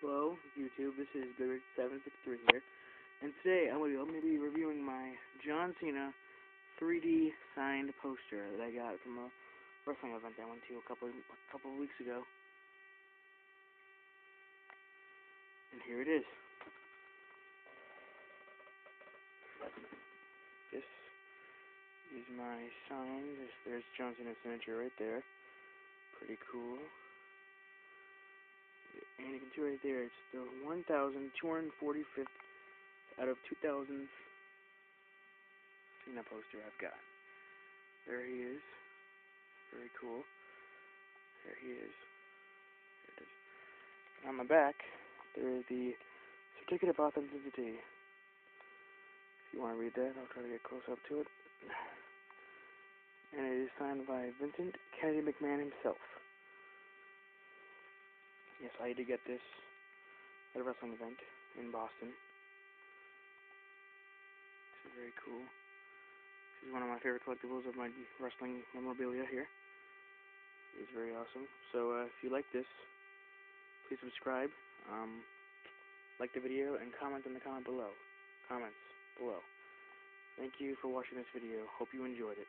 Hello, YouTube. This is Goodrich763 here, and today I'm going to be reviewing my John Cena 3D signed poster that I got from a wrestling event I went to a couple of weeks ago. And here it is. This is my sign. There's John Cena's signature right there. Pretty cool. And you can see right there, it's the 1,245th out of 2,000 Cena poster I've got. There he is. Very cool. There he is. There it is. On the back, there is the certificate of authenticity. If you want to read that, I'll try to get close up to it. And it is signed by Vincent Kennedy McMahon himself. Yes, I did get this at a wrestling event in Boston. This is very cool. This is one of my favorite collectibles of my wrestling memorabilia here. It's very awesome. So if you like this, please subscribe, like the video, and comment in the comments below. Thank you for watching this video. Hope you enjoyed it.